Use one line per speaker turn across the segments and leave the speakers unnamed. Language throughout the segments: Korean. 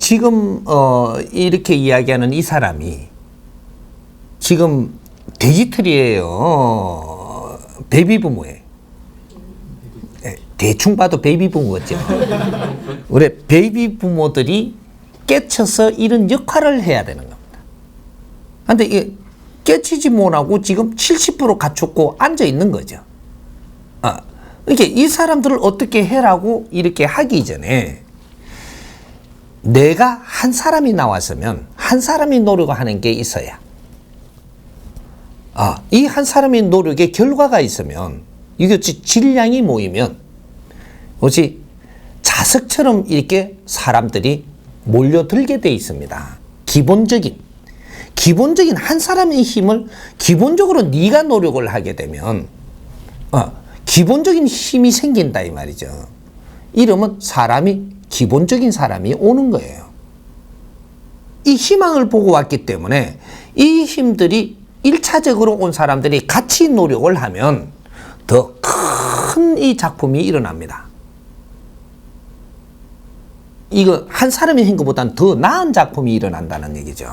지금 이렇게 이야기하는 이 사람이 지금 디지털이에요. 베이비 부모예요. 대충 봐도 베이비 부모죠. 우리 베이비 부모들이 깨쳐서 이런 역할을 해야 되는 겁니다. 근데 이게 깨치지 못하고 지금 70% 갖췄고 앉아 있는 거죠. 이렇게 이 사람들을 어떻게 해라고 이렇게 하기 전에 내가 한 사람이 나왔으면 한 사람이 노력하는 게 있어야. 이 한 사람의 노력에 결과가 있으면 이게 질량이 모이면 뭐지 자석처럼 이렇게 사람들이 몰려들게 돼 있습니다. 기본적인 한 사람의 힘을 기본적으로 네가 노력을 하게 되면 기본적인 힘이 생긴다 이 말이죠. 이러면 기본적인 사람이 오는 거예요. 이 희망을 보고 왔기 때문에 이 힘들이 1차적으로 온 사람들이 같이 노력을 하면 더 큰 이 작품이 일어납니다. 이거 한 사람이 한 것보다는 더 나은 작품이 일어난다는 얘기죠.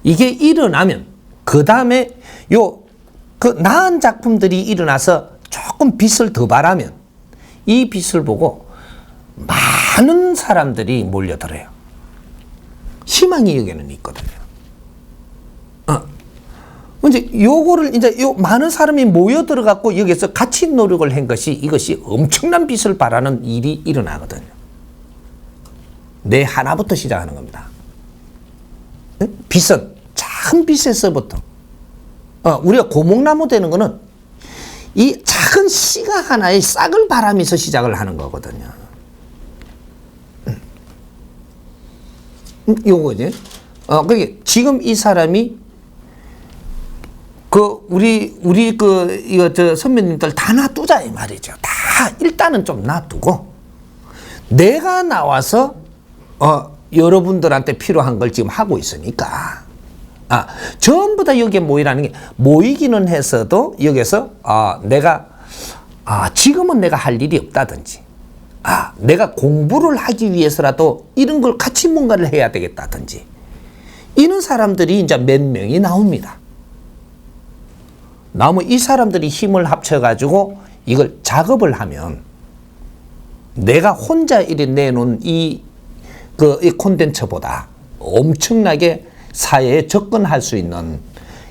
이게 일어나면 그 다음에 그 나은 작품들이 일어나서 조금 빛을 더 발하면 이 빛을 보고 많은 사람들이 몰려들어요. 희망이 여기는 있거든요. 이제 요거를 이제 많은 사람이 모여 들어갖고 여기서 같이 노력을 한 것이 이것이 엄청난 빛을 발하는 일이 일어나거든요. 내 하나부터 시작하는 겁니다. 빛은 작은 빛에서부터 우리가 고목나무 되는 거는 이 작은 씨가 하나의 싹을 바라면서 시작을 하는 거거든요. 요거지. 그게 지금 이 사람이 이거 선배님들 다 놔두자 이 말이죠. 다 일단은 좀 놔두고 내가 나와서 여러분들한테 필요한 걸 지금 하고 있으니까 전부 다 여기에 모이라는 게 모이기는 했어도 여기서 내가 지금은 내가 할 일이 없다든지 내가 공부를 하기 위해서라도 이런 걸 같이 뭔가를 해야 되겠다든지 이런 사람들이 이제 몇 명이 나옵니다. 나오면 이 사람들이 힘을 합쳐가지고 이걸 작업을 하면 내가 혼자 이렇게 내놓은 이 콘텐츠보다 엄청나게 사회에 접근할 수 있는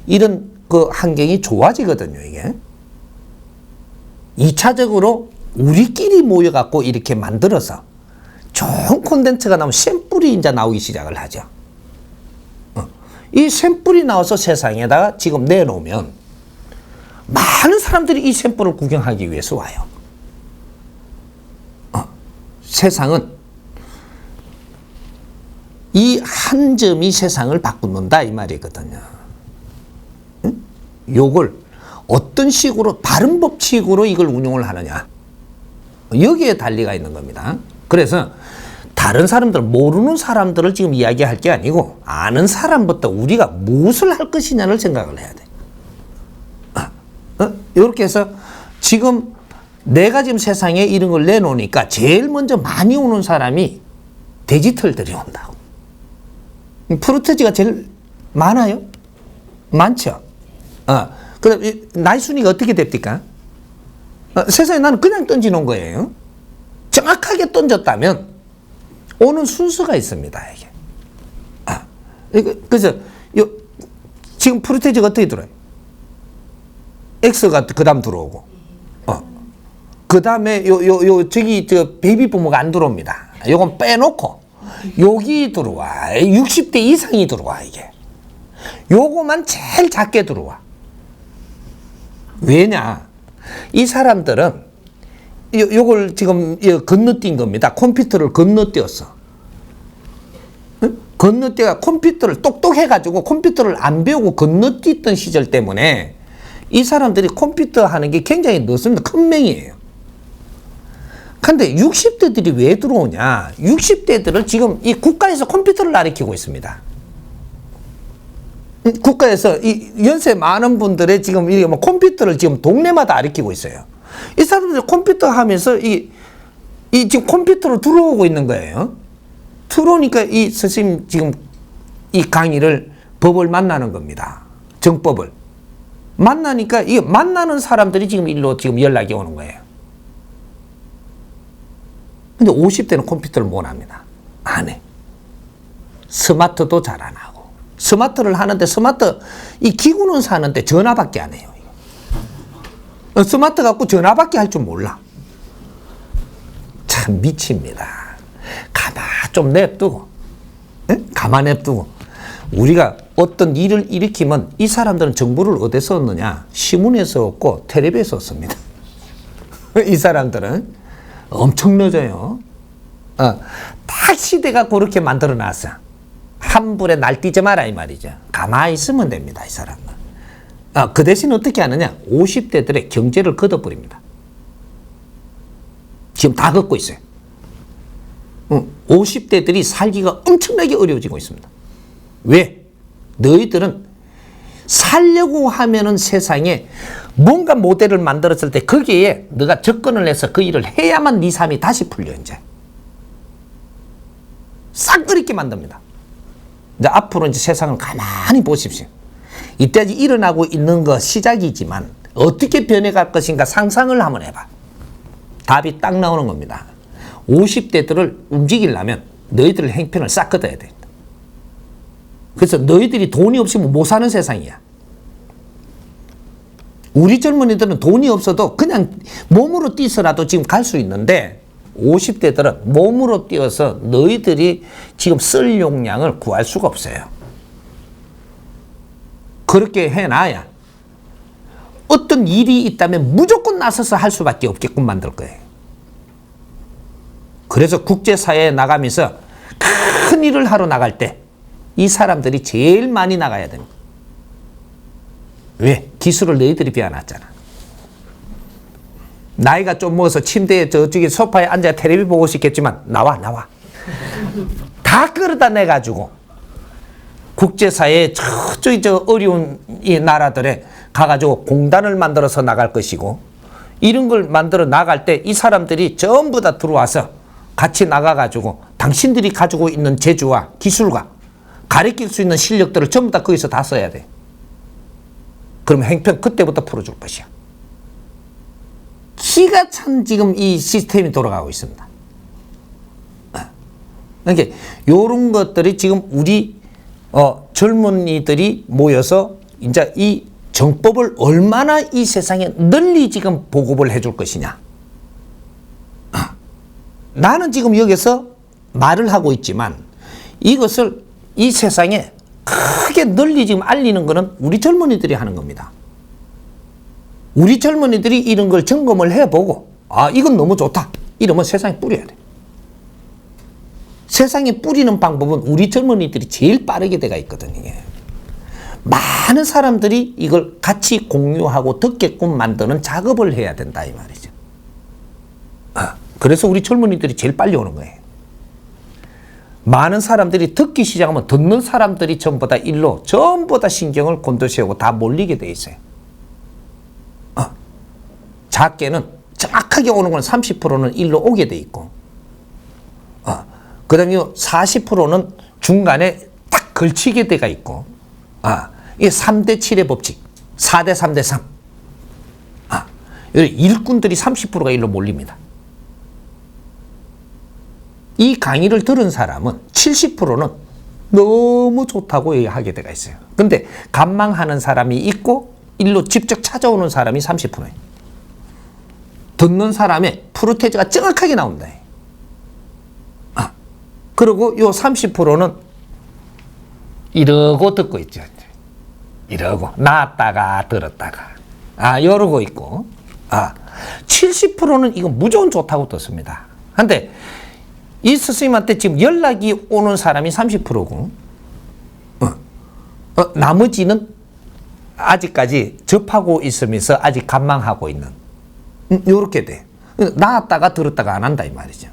이런 그 환경이 좋아지거든요, 이게. 2차적으로 우리끼리 모여갖고 이렇게 만들어서 좋은 콘텐츠가 나오면 샘플이 이제 나오기 시작을 하죠. 이 샘플이 나와서 세상에다가 지금 내놓으면 많은 사람들이 이 샘플을 구경하기 위해서 와요. 세상은 이 한 점이 세상을 바꾼다 이 말이거든요. 요걸 어떤 식으로 바른 법칙으로 이걸 운용을 하느냐 여기에 달리가 있는 겁니다. 그래서 다른 사람들 모르는 사람들을 지금 이야기할 게 아니고 아는 사람부터 우리가 무엇을 할 것이냐를 생각을 해야 돼. 이렇게 해서 지금 내가 지금 세상에 이런 걸 내놓으니까 제일 먼저 많이 오는 사람이 디지털들이 온다고. 프로테지가 제일 많아요? 많죠? 그럼 나이 순위가 어떻게 됩니까? 세상에 나는 그냥 던지놓은 거예요. 정확하게 던졌다면 오는 순서가 있습니다, 이게. 그래서 지금 프로테지가 어떻게 들어요? X가 그 다음 들어오고, 그 다음에 베이비 부모가 안 들어옵니다. 요건 빼놓고, 여기 들어와. 60대 이상이 들어와, 이게. 요거만 제일 작게 들어와. 왜냐? 이 사람들은 요걸 지금 건너뛴 겁니다. 컴퓨터를 건너뛰었어. 건너뛰가 컴퓨터를 똑똑해가지고 컴퓨터를 안 배우고 건너뛰던 시절 때문에 이 사람들이 컴퓨터 하는 게 굉장히 늦습니다. 큰 맹이에요. 근데 60대들이 왜 들어오냐? 60대들을 지금 이 국가에서 컴퓨터를 가르치고 있습니다. 국가에서 이 연세 많은 분들의 지금 이 컴퓨터를 지금 동네마다 가르치고 있어요. 이 사람들이 컴퓨터 하면서 이 지금 컴퓨터로 들어오고 있는 거예요. 들어오니까 이 스님 지금 이 강의를 법을 만나는 겁니다. 정법을. 만나니까 이 만나는 사람들이 지금 일로 지금 연락이 오는 거예요. 근데 50대는 컴퓨터를 못 합니다. 안 해. 스마트도 잘 안 하고. 스마트를 하는데 이 기구는 사는데 전화밖에 안 해요. 스마트 갖고 전화밖에 할 줄 몰라. 참 미칩니다. 가만 좀 냅두고, 가만 냅두고. 우리가 어떤 일을 일으키면 이 사람들은 정보를 어디서 얻느냐? 신문에서 얻고 텔레비에서 얻습니다. 이 사람들은 엄청 늦어요. 딱 시대가 그렇게 만들어 놨어. 한 불에 날뛰지 마라 이 말이죠. 가만히 있으면 됩니다. 이 사람은. 그 대신 어떻게 하느냐? 50대들의 경제를 걷어버립니다. 지금 다 걷고 있어요. 50대들이 살기가 엄청나게 어려워지고 있습니다. 왜? 너희들은 살려고 하면은 세상에 뭔가 모델을 만들었을 때 거기에 너가 접근을 해서 그 일을 해야만 네 삶이 다시 풀려, 이제. 싹 그렇게 만듭니다. 이제 앞으로 이제 세상을 가만히 보십시오. 이때까지 일어나고 있는 거 시작이지만 어떻게 변해갈 것인가 상상을 한번 해봐. 답이 딱 나오는 겁니다. 50대들을 움직이려면 너희들 행편을 싹 걷어야 돼. 그래서 너희들이 돈이 없으면 못 사는 세상이야. 우리 젊은이들은 돈이 없어도 그냥 몸으로 뛰어서라도 지금 갈 수 있는데 50대들은 몸으로 뛰어서 너희들이 지금 쓸 용량을 구할 수가 없어요. 그렇게 해놔야 어떤 일이 있다면 무조건 나서서 할 수밖에 없게끔 만들 거예요. 그래서 국제사회에 나가면서 큰 일을 하러 나갈 때 이 사람들이 제일 많이 나가야 됩니다. 왜? 기술을 너희들이 배워놨잖아. 나이가 좀 먹어서 침대에 저쪽에 소파에 앉아 텔레비 보고 싶겠지만 나와. 다 끌어다 내가지고 국제사회에 저쪽이 저 어려운 이 나라들에 가가지고 공단을 만들어서 나갈 것이고 이런 걸 만들어 나갈 때 이 사람들이 전부 다 들어와서 같이 나가가지고 당신들이 가지고 있는 재주와 기술과 가르칠 수 있는 실력들을 전부 다 거기서 다 써야 돼. 그러면 행편 그때부터 풀어줄 것이야. 기가 찬 지금 이 시스템이 돌아가고 있습니다. 그러니까 이런 것들이 지금 우리 젊은이들이 모여서 이제 이 정법을 얼마나 이 세상에 널리 지금 보급을 해줄 것이냐. 나는 지금 여기서 말을 하고 있지만 이것을 이 세상에 크게 널리 지금 알리는 것은 우리 젊은이들이 하는 겁니다. 우리 젊은이들이 이런 걸 점검을 해보고 이건 너무 좋다 이러면 세상에 뿌려야 돼. 세상에 뿌리는 방법은 우리 젊은이들이 제일 빠르게 돼가 있거든요. 이게. 많은 사람들이 이걸 같이 공유하고 듣게끔 만드는 작업을 해야 된다 이 말이죠. 그래서 우리 젊은이들이 제일 빨리 오는 거예요. 많은 사람들이 듣기 시작하면 듣는 사람들이 전부 다 일로 전부 다 신경을 곤두세우고 다 몰리게 돼 있어요. 작게는 정확하게 오는 건 30%는 일로 오게 돼 있고 그 다음에 40%는 중간에 딱 걸치게 돼가 있고 이게 3대 7의 법칙 4대 3대 3 일꾼들이 30%가 일로 몰립니다. 이 강의를 들은 사람은 70%는 너무 좋다고 하게 돼가 있어요. 근데 감망하는 사람이 있고 일로 직접 찾아오는 사람이 30%예요. 듣는 사람의 프로테이지가 정확하게 나온다. 그리고 요 30%는 이러고 듣고 있죠. 이러고 놨다가 들었다가 이러고 있고 70%는 이거 무조건 좋다고 듣습니다. 근데 이 스승님한테 지금 연락이 오는 사람이 30%고 나머지는 아직까지 접하고 있으면서 아직 감망하고 있는 요렇게 돼. 나왔다가 들었다가 안 한다 이 말이죠.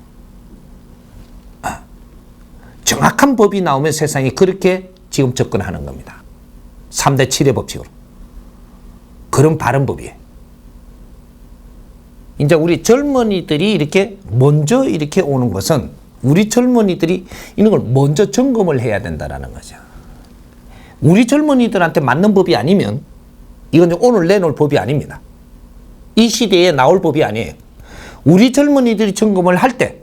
정확한 법이 나오면 세상이 그렇게 지금 접근하는 겁니다. 3대 7의 법칙으로. 그런 바른 법이에요. 이제 우리 젊은이들이 이렇게 먼저 이렇게 오는 것은 우리 젊은이들이 이런 걸 먼저 점검을 해야 된다는 거죠. 우리 젊은이들한테 맞는 법이 아니면 이건 오늘 내놓을 법이 아닙니다. 이 시대에 나올 법이 아니에요. 우리 젊은이들이 점검을 할 때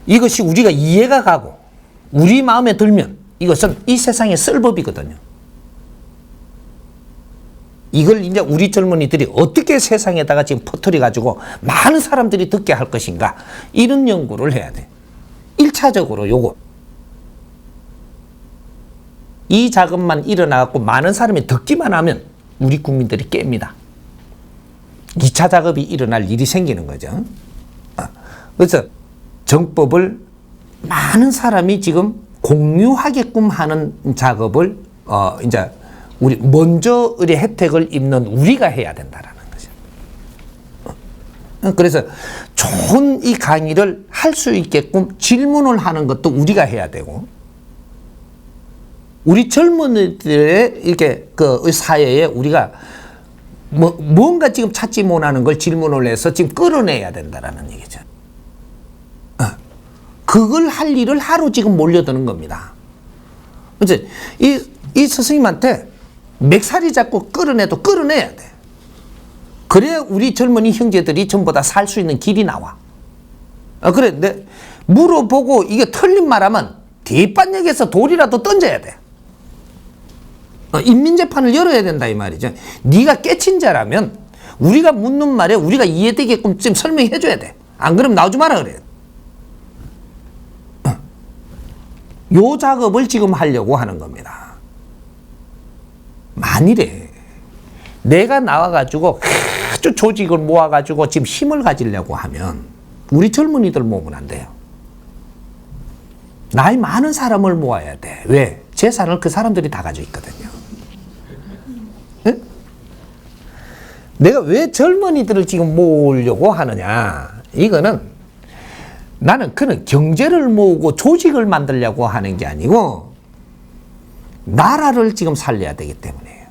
이것이 우리가 이해가 가고 우리 마음에 들면 이것은 이 세상에 쓸 법이거든요. 이걸 이제 우리 젊은이들이 어떻게 세상에다가 지금 퍼뜨려가지고 많은 사람들이 듣게 할 것인가, 이런 연구를 해야 돼. 1차적으로 요거. 이 작업만 일어나갖고 많은 사람이 듣기만 하면 우리 국민들이 깹니다. 2차 작업이 일어날 일이 생기는 거죠. 그래서 정법을 많은 사람이 지금 공유하게끔 하는 작업을 이제 우리 먼저 의뢰 혜택을 입는 우리가 해야 된다라는 거죠. 그래서 좋은 이 강의를 할 수 있게끔 질문을 하는 것도 우리가 해야 되고, 우리 젊은이들의 이렇게 그 사회에 우리가 뭔가 지금 찾지 못하는 걸 질문을 해서 지금 끌어내야 된다라는 얘기죠. 그걸 할 일을 하루 지금 몰려드는 겁니다. 이제 이 스승님한테 맥살이 잡고 끌어내도 끌어내야 돼. 그래야 우리 젊은이 형제들이 전부 다 살 수 있는 길이 나와. 그래, 물어보고 이게 틀린 말하면 뒷반역에서 돌이라도 던져야 돼. 인민재판을 열어야 된다 이 말이죠. 네가 깨친 자라면 우리가 묻는 말에 우리가 이해되게끔 좀 설명해 줘야 돼. 안 그러면 나오지 마라 그래. 요 작업을 지금 하려고 하는 겁니다. 만일에 내가 나와가지고 아주 조직을 모아가지고 지금 힘을 가지려고 하면 우리 젊은이들 모으면 안 돼요. 나이 많은 사람을 모아야 돼. 왜? 재산을 그 사람들이 다 가지고 있거든요. 응? 내가 왜 젊은이들을 지금 모으려고 하느냐? 이거는 나는 그는 경제를 모으고 조직을 만들려고 하는 게 아니고 나라를 지금 살려야 되기 때문이에요.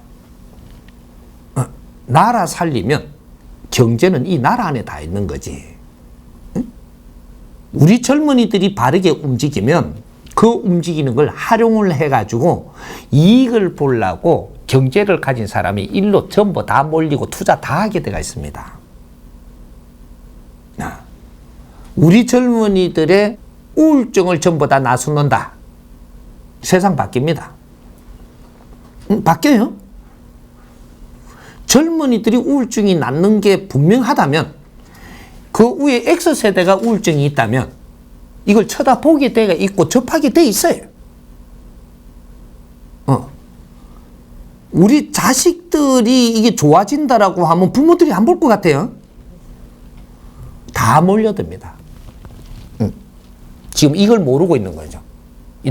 나라 살리면 경제는 이 나라 안에 다 있는 거지. 응? 우리 젊은이들이 바르게 움직이면 그 움직이는 걸 활용을 해가지고 이익을 보려고 경제를 가진 사람이 일로 전부 다 몰리고 투자 다 하게 되어 있습니다. 우리 젊은이들의 우울증을 전부 다 나서놓는다. 세상 바뀝니다. 바뀌어요. 젊은이들이 우울증이 낫는 게 분명하다면, 그 위에 X세대가 우울증이 있다면 이걸 쳐다보게 돼 있고 접하게 돼 있어요. 우리 자식들이 이게 좋아진다라고 하면 부모들이 안 볼 것 같아요. 다 몰려듭니다. 지금 이걸 모르고 있는 거죠.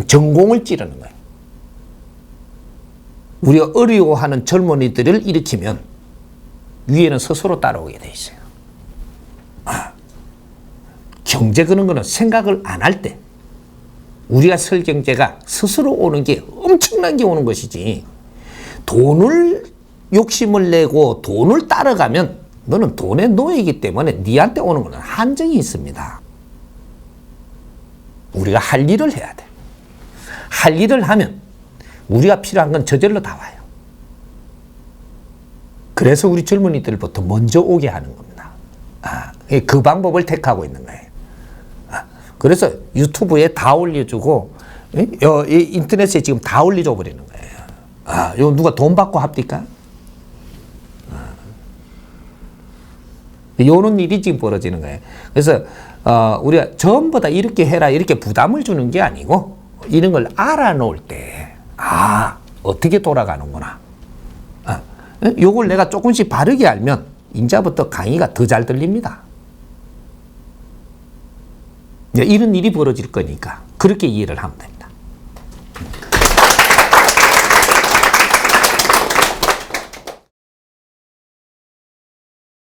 전공을 찌르는 거예요. 우리가 어려워하는 젊은이들을 일으키면 위에는 스스로 따라오게 돼 있어요. 경제 그런 거는 생각을 안 할 때 우리가 설 경제가 스스로 오는 게 엄청난 게 오는 것이지, 돈을 욕심을 내고 돈을 따라가면 너는 돈의 노예이기 때문에 니한테 오는 거는 한정이 있습니다. 우리가 할 일을 해야 돼. 할 일을 하면 우리가 필요한 건 저절로 다 와요. 그래서 우리 젊은이들부터 먼저 오게 하는 겁니다. 그 방법을 택하고 있는 거예요. 그래서 유튜브에 다 올려주고, 인터넷에 지금 다 올려줘 버리는 거예요. 이거 누가 돈 받고 합니까? 요런 일이 지금 벌어지는 거예요. 그래서 우리가 전부 다 이렇게 해라 이렇게 부담을 주는 게 아니고, 이런 걸 알아놓을 때 어떻게 돌아가는구나, 요걸 내가 조금씩 바르게 알면 이제부터 강의가 더 잘 들립니다. 이런 일이 벌어질 거니까 그렇게 이해를 하면 됩니다.